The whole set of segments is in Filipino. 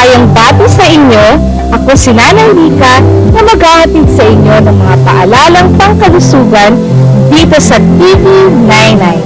Maligayang bati sa inyo, ako si Nanay Lika na maghahatid sa inyo ng mga paalalang pangkalusugan dito sa TV Nainay.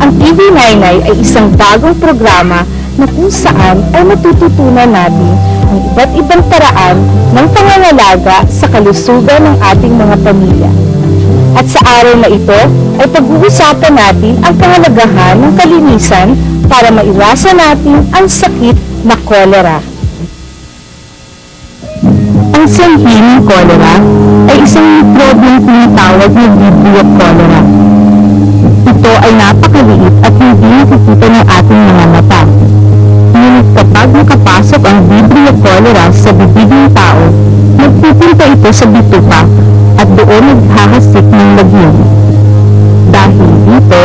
Ang TV Nainay ay isang bagong programa na kung saan ay matututunan natin ang iba't ibang paraan ng pangangalaga sa kalusugan ng ating mga pamilya. At sa araw na ito ay pag-uusapan natin ang kahalagahan ng kalinisan para maiwasan natin ang sakit na kolera. Ang sanhi ng kolera ay isang mikrobong tinatawag na Vibrio cholera. Ito ay napakaliit at hindi nakikita ng ating mga mata. Ngunit kapag nakapasok ang Vibrio cholera sa bibig ng tao, nagpupunta ito sa bituka at doon naghahasik ng lagim. Dahil dito,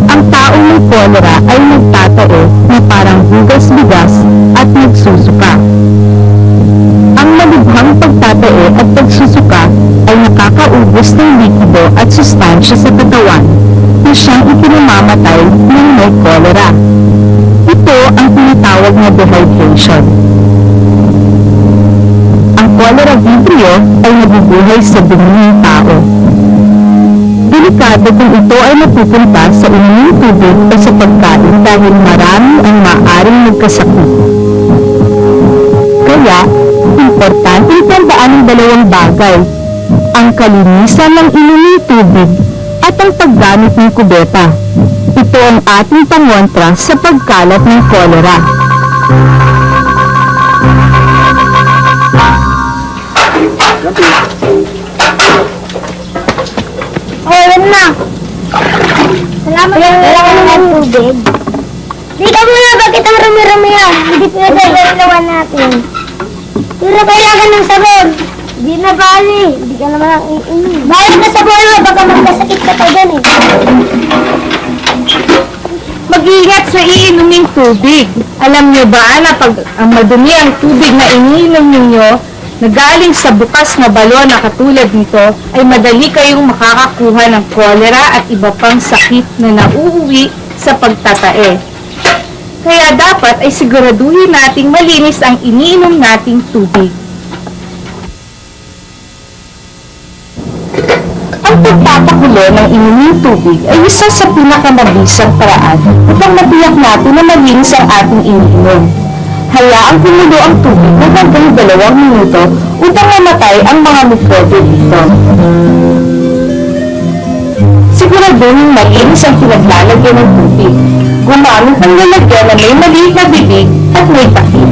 ang taong may kolera ay nagtatae na parang hugas-bigas at nagsusuka. Ang malubhang pagtatae at pagsusuka ay nakakaubos ng likido at sustansya sa katawan na siyang ikinamamatay ng may kolera. Ito ang tinatawag na dehydration. Ang cholera vibrio ay nabubuhay sa dumi ng tao. Delikado kung ito ay napupunta sa inuming tubig o sa pagkain dahil marami ang maaaring magkasakit. Kaya, importante tandaan ang dalawang bagay, ang kalinisan ng inuming tubig at ang paggamit ng kubeta. Ito ang ating pangontra sa pagkalat ng kolera. Ayan na. Salamat ng tubig. Di ka muna, bakit ang rumi-rumi yan? Hindi pwede galawan natin. Pero kailangan ng sabon. Di na bali. Hindi ka naman ang iinom. Balik na sabon mo, baka magkasakit ka pa dyan eh. Mag-ingat sa iinuming tubig. Alam nyo ba na pag ang madumi ang tubig na iniinom ninyo na galing sa bukas na balon na katulad nito, ay madali kayong makakakuha ng kolera at iba pang sakit na nauuwi sa pagtatae. Kaya dapat ay siguraduhin nating malinis ang iniinom nating tubig. Ang pagpapakulo ng inuming tubig ay isa sa pinakamabisang paraan upang matiyak natin na malinis ang ating iniinom. Hayaang kumulo ang tubig na hanggang 2 minuto upang mamatay ang mga mikrobyo dito. Siguraduhin malinis ang pinaglalagyan ng tubig. Gumamit ng lalagyan na may maliit na bibig at may takip.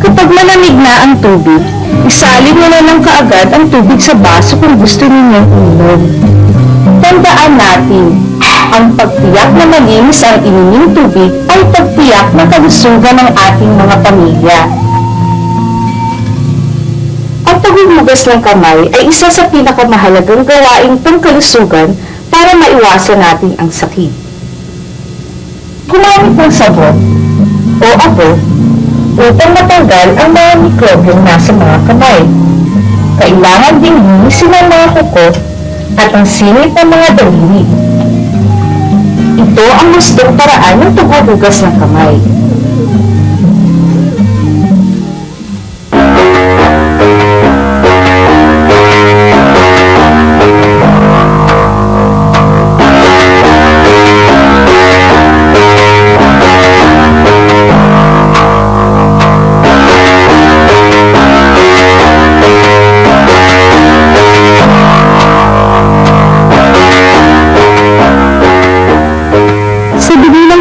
Kapag malamig na ang tubig, isalin mo na lang kaagad ang tubig sa baso kung gusto ninyong inom. Tandaan natin, ang pagtiyak na malinis ang inuming tubig ay pagtiyak ng kalusugan ng ating mga pamilya. Ang paghuhugas ng kamay ay isa sa pinakamahalagang gawaing pangkalusugan para maiwasan natin ang sakit. Gumamit ng sabon o abo upang matanggal ang mga mikrobyong nasa mga kamay. Kailangan ding linisin ang mga kuko at ang sinit ng mga daliri. Ito ang gustong paraan ng paghuhugas ng kamay.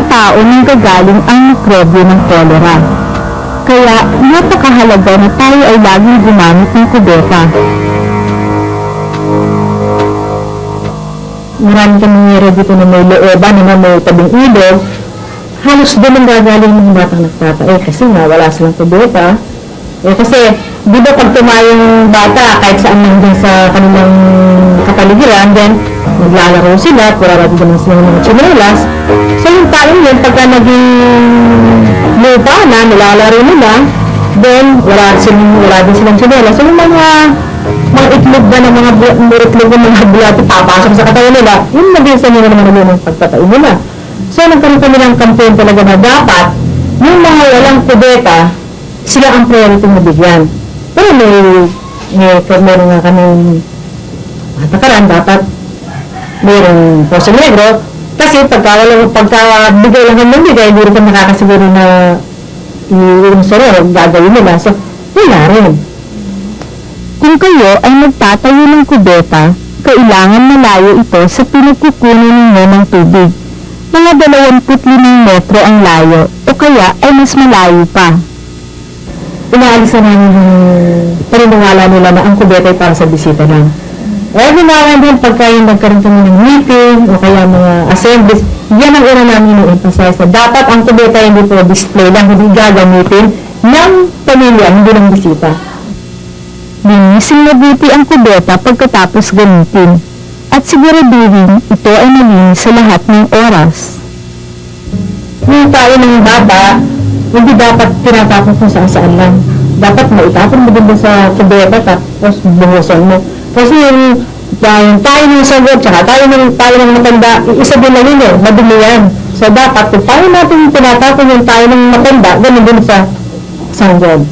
Tao nang gagaling ang mikrobyo ng kolera. Kaya napakahalaga na tayo ay laging gumamit ng kubeta. Marami kaming nira dito na may looban na may tabing ilog. Halos doon ang gagaling ng batang nagtatae kasi nga wala silang kubeta. Kasi di ba pag tumayong bata kahit saan nandun sa kanilang kapaligiran, then naglalaro sila, purarati naman sila ng mga tsinelas. So yung taong yun, pagka naging lupa na, nilalaro nila, then wala din silang tsinelas. So yung mga itlog ba ng mga itlog ng mga bulati papasok sa katawan nila, yun naging nila naman ng pagtataon nila. So nagkaroon kami ng campaign talaga na dapat yung mga walang kubeta, sila ang priority na bigyan. Pero meron nga kaming takaran, dapat mayroong Poso Negro, kasi pagka-bigay lang ng bigay, hindi rin ka nakakasiguro na yung sunod, gagawin nila. So, wala rin. Kung kayo ay magtatayo ng kubeta, kailangan malayo ito sa pinagkukunan ninyo ng tubig. Mga 25 metro ang layo, o kaya ay mas malayo pa. Inaalis na namin yung paniniwala nila na ang kubeta ay para sa bisita lang. Every now and then, pagka yung nagkaroon kami ng meeting o kaya mga assemblies, yan ang una namin i-emphasize na dapat ang kubeta hindi po display lang, hindi gagamitin ng pamilya, hindi ng bisita. Linisin mabuti ang kubeta pagkatapos gamitin, at siguraduhin ito ay malinis sa lahat ng oras. Yung tayo ng bata, hindi dapat tinatapos mo saan lang. Dapat maitapon mo din sa kubeta tapos buhusan mo. Kasi yung tayo ng sagot, tsaka tayo ng matanda, isa din lang yun madumi yan. So dapat kung tayo natin tinatapon yung tayo ng matanda, ganun din sa sanggol.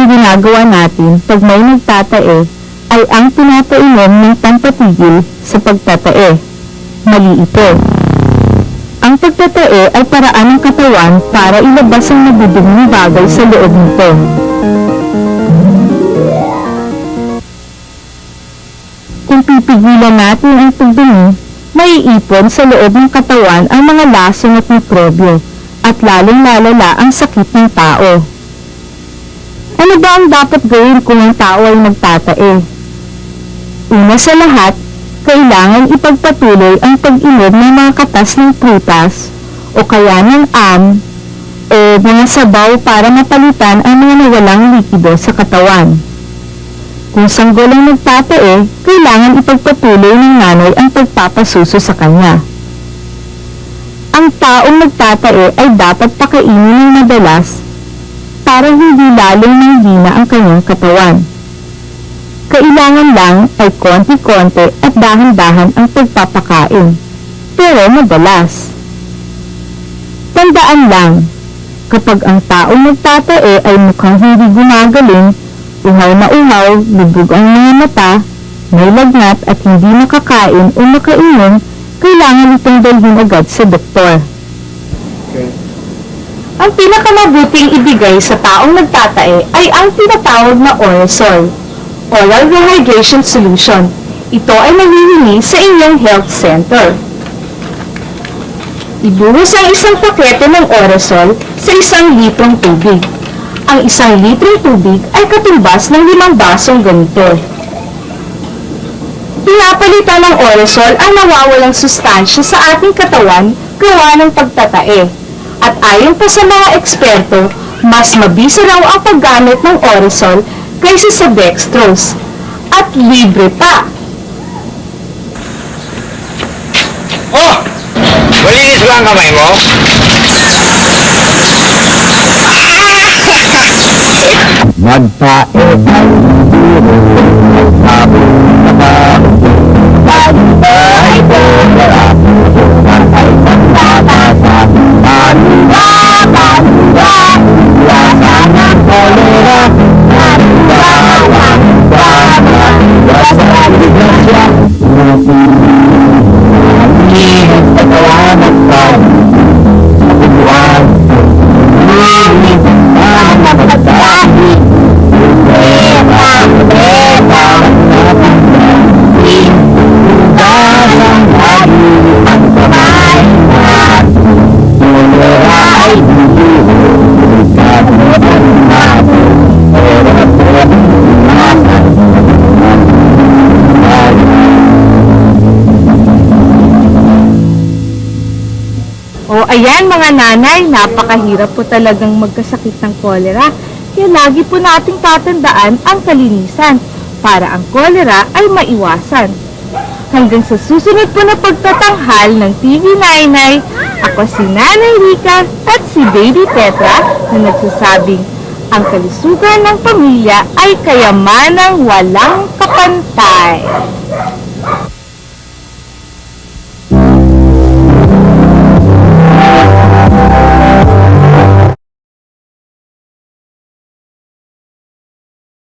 Ginagawa natin pag may nagtatae ay ang pinapainom ng pampatigil sa pagtatae. Mali ito. Ang pagtatae ay paraan ng katawan para ilabas ang nabuduming bagay sa loob nito. Kung pipigilan natin ang pagdumi, maiipon sa loob ng katawan ang mga lasong at mikrobyo at lalong lalala ang sakit ng tao. Ano ba ang dapat gawin kung ang tao ay nagtatae? Una sa lahat, kailangan ipagpatuloy ang pag-inom ng mga katas ng prutas o kaya ng o mga sabaw para mapalitan ang mga nawalang likido sa katawan. Kung sanggol ang nagtatae, kailangan ipagpatuloy ng nanay ang pagpapasuso sa kanya. Ang taong nagtatae ay dapat pakainin ng madalas para hindi lalong nanghina ang kanyang katawan. Kailangan lang ay konti-konti at dahan-dahan ang pagpapakain, pero madalas. Tandaan lang, kapag ang taong nagtatae ay mukhang hindi gumagaling, uhaw na uhaw, lubog ang mga mata, may lagnat at hindi makakain o makainom, kailangan itong dalhin agad sa doktor. Ang pinakamabuting ibigay sa taong nagtatae ay ang tinatawag na Oresol, Oral Rehydration Solution. Ito ay nahihingi sa inyong health center. Ibuhos ang isang pakete ng Oresol sa 1 litrong tubig. Ang 1 litrong tubig ay katumbas ng 5 basong ganito. Pinapalitan ng Oresol ang nawawalang sustansya sa ating katawan gawa ng pagtatae. At ayon pa sa mga eksperto, mas mabisa raw ang paggamit ng Oresol kaysa sa dextrose. At libre pa! Oh! Malinis ba ang kamay mo? Magtae ay biro, magtabong nakaupo. Pag-ibay ko, marapos ay pagtatasa. Panuwa, panuwa, iwasan ang kolera. Panuwa, panuwa, iwasan ang disgrasya. Inis sa kawan at panuwa. Sa pubuan, inis ang napagdami. Kubeta, kubeta, napagdami. Tugas ang lagi ang kamay natin. Kolera ay dulo, ikabutan natin. Pero natin, nasan, ayan mga nanay, napakahirap po talagang magkasakit ng kolera. Kaya lagi po nating tatandaan ang kalinisan para ang kolera ay maiwasan. Hanggang sa susunod po na pagtatanghal ng TV Nainay, ako si Nanay Rica at si Baby Petra na nagsasabing ang kalusugan ng pamilya ay kayamanang walang kapantay.